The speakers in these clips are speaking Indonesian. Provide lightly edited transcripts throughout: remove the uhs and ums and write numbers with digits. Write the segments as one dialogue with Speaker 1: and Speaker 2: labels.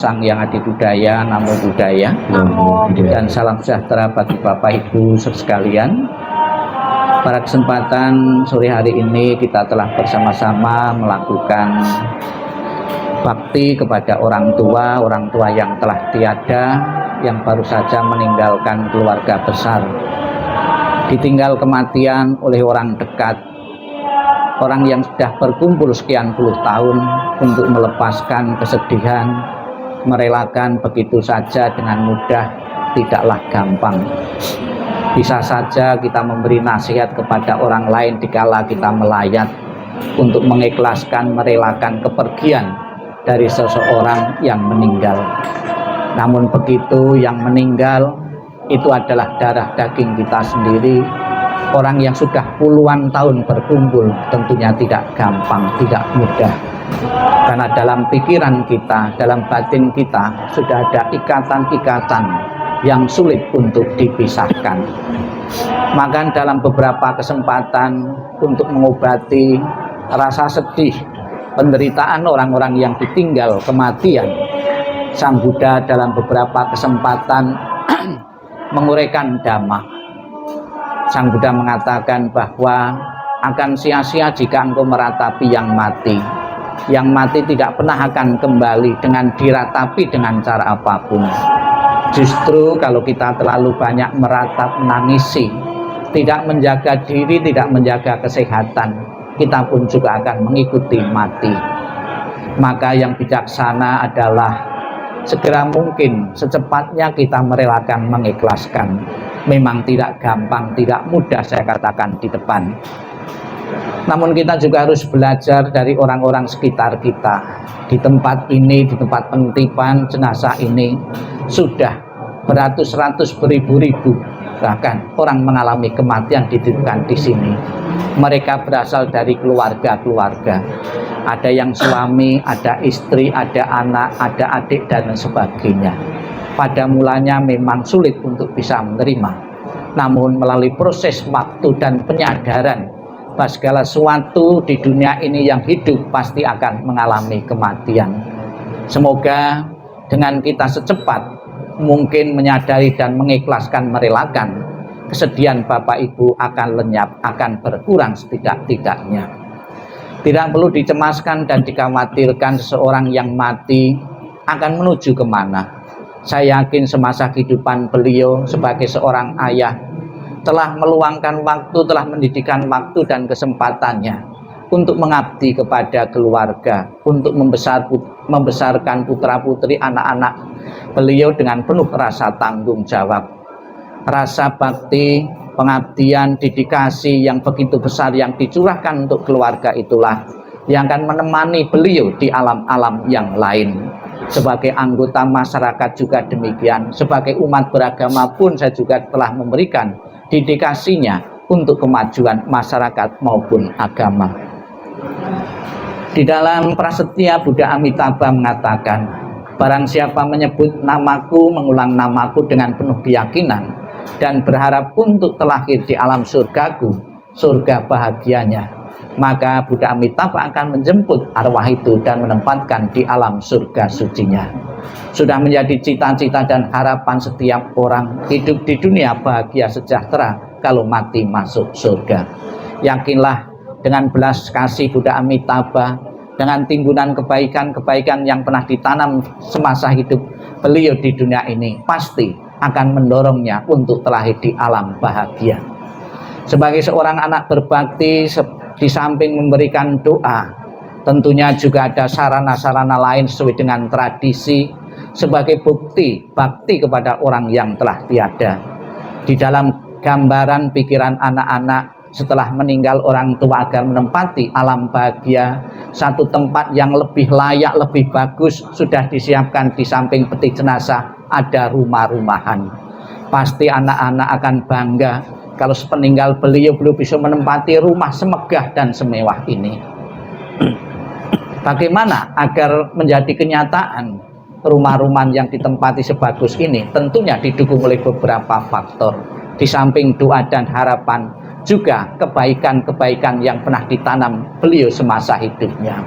Speaker 1: Sang Yang Adibudaya, Namo Buddhaya, dan salam sejahtera bagi Bapak Ibu sekalian. Pada kesempatan sore hari ini kita telah bersama-sama melakukan bakti kepada orang tua yang telah tiada, yang baru saja meninggalkan keluarga besar, ditinggal kematian oleh orang dekat, orang yang sudah berkumpul sekian puluh tahun untuk melepaskan kesedihan, merelakan begitu saja dengan mudah tidaklah gampang. Bisa saja kita memberi nasihat kepada orang lain dikala kita melayat untuk mengikhlaskan, merelakan kepergian dari seseorang yang meninggal. Namun begitu, yang meninggal itu adalah darah daging kita sendiri. Orang yang sudah puluhan tahun berkumpul tentunya tidak gampang, tidak mudah. Karena dalam pikiran kita, dalam batin kita sudah ada ikatan-ikatan yang sulit untuk dipisahkan. Maka dalam beberapa kesempatan untuk mengobati rasa sedih, penderitaan orang-orang yang ditinggal kematian, Sang Buddha dalam beberapa kesempatan menguraikan dhamma. Sang Buddha mengatakan bahwa akan sia-sia jika engkau meratapi yang mati. Yang mati tidak pernah akan kembali dengan diratapi dengan cara apapun. Justru kalau kita terlalu banyak meratap, menangisi, tidak menjaga diri, tidak menjaga kesehatan, kita pun juga akan mengikuti mati. Maka yang bijaksana adalah segera mungkin, secepatnya kita merelakan, mengikhlaskan. Memang tidak gampang, tidak mudah, saya katakan di depan. Namun kita juga harus belajar dari orang-orang sekitar kita. Di tempat ini, di tempat pengetipan jenazah ini, sudah beratus-ratus, beribu-ribu bahkan orang mengalami kematian dititipkan di sini. Mereka berasal dari keluarga-keluarga. Ada yang suami, ada istri, ada anak, ada adik, dan sebagainya. Pada mulanya memang sulit untuk bisa menerima. Namun melalui proses waktu dan penyadaran bahwa segala sesuatu di dunia ini yang hidup pasti akan mengalami kematian. Semoga dengan kita secepat mungkin menyadari dan mengikhlaskan, merelakan, kesedihan Bapak Ibu akan lenyap, akan berkurang setidak-tidaknya. Tidak perlu dicemaskan dan dikhawatirkan seseorang yang mati akan menuju kemana. Saya yakin semasa kehidupan beliau sebagai seorang ayah telah meluangkan waktu, telah mendidikkan waktu dan kesempatannya untuk mengabdi kepada keluarga, untuk membesarkan putra-putri, anak-anak beliau dengan penuh rasa tanggung jawab. Rasa bakti, pengabdian, dedikasi yang begitu besar yang dicurahkan untuk keluarga itulah yang akan menemani beliau di alam-alam yang lain. Sebagai anggota masyarakat juga demikian. Sebagai umat beragama pun saya juga telah memberikan dedikasinya untuk kemajuan masyarakat maupun agama. Di dalam Prasetya Buddha Amitabha mengatakan, barang siapa menyebut namaku, mengulang namaku dengan penuh keyakinan dan berharap untuk terlahir di alam surgaku, surga bahagianya, maka Buddha Amitabha akan menjemput arwah itu dan menempatkan di alam surga sucinya. Sudah menjadi cita-cita dan harapan setiap orang hidup di dunia bahagia sejahtera kalau mati masuk surga. Yakinlah dengan belas kasih Buddha Amitabha, dengan timbunan kebaikan-kebaikan yang pernah ditanam semasa hidup beliau di dunia ini, pasti akan mendorongnya untuk terlahir di alam bahagia. Sebagai seorang anak berbakti, di samping memberikan doa, tentunya juga ada sarana-sarana lain sesuai dengan tradisi sebagai bukti bakti kepada orang yang telah tiada. Di dalam gambaran pikiran anak-anak setelah meninggal orang tua agar menempati alam bahagia, satu tempat yang lebih layak, lebih bagus sudah disiapkan. Di samping peti jenazah ada rumah-rumahan. Pasti anak-anak akan bangga kalau sepeninggal beliau belum bisa menempati rumah semegah dan semewah ini. Bagaimana agar menjadi kenyataan rumah-rumah yang ditempati sebagus ini? Tentunya didukung oleh beberapa faktor. Di samping doa dan harapan, juga kebaikan-kebaikan yang pernah ditanam beliau semasa hidupnya.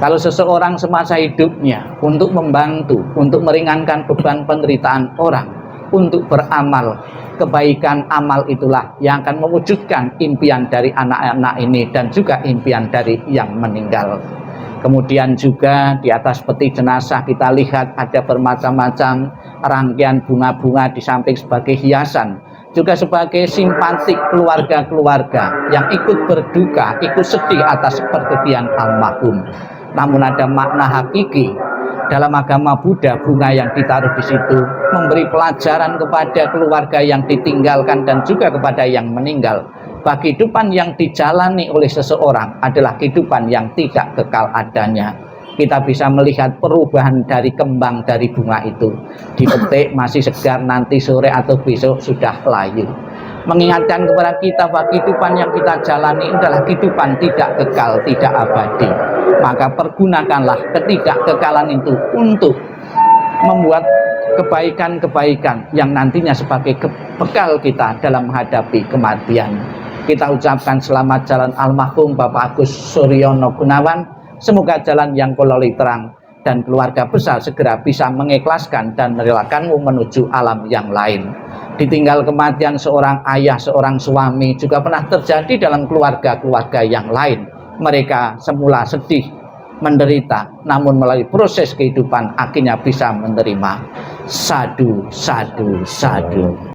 Speaker 1: Kalau seseorang semasa hidupnya untuk membantu, untuk meringankan beban penderitaan orang, untuk beramal kebaikan, amal itulah yang akan mewujudkan impian dari anak-anak ini dan juga impian dari yang meninggal. Kemudian juga di atas peti jenazah kita lihat ada bermacam-macam rangkaian bunga-bunga di samping sebagai hiasan, juga sebagai simpatik keluarga-keluarga yang ikut berduka, ikut sedih atas kepergian almarhum. Namun ada makna hakiki dalam agama Buddha. Bunga yang ditaruh di situ memberi pelajaran kepada keluarga yang ditinggalkan dan juga kepada yang meninggal. Kehidupan yang dijalani oleh seseorang adalah kehidupan yang tidak kekal adanya. Kita bisa melihat perubahan dari kembang dari bunga itu. Dipetik masih segar, nanti sore atau besok sudah layu. Mengingatkan kepada kita bahwa kehidupan yang kita jalani adalah kehidupan tidak kekal, tidak abadi. Maka pergunakanlah ketidakkekalan itu untuk membuat kebaikan-kebaikan yang nantinya sebagai bekal kita dalam menghadapi kematian. Kita ucapkan selamat jalan almarhum Bapak Agus Suryono Gunawan. Semoga jalan yang kau lalui terang dan keluarga besar segera bisa mengikhlaskan dan merelakanmu menuju alam yang lain. Ditinggal kematian seorang ayah, seorang suami juga pernah terjadi dalam keluarga-keluarga yang lain. Mereka semula sedih, menderita, namun melalui proses kehidupan akhirnya bisa menerima. Sadu, sadu, sadu.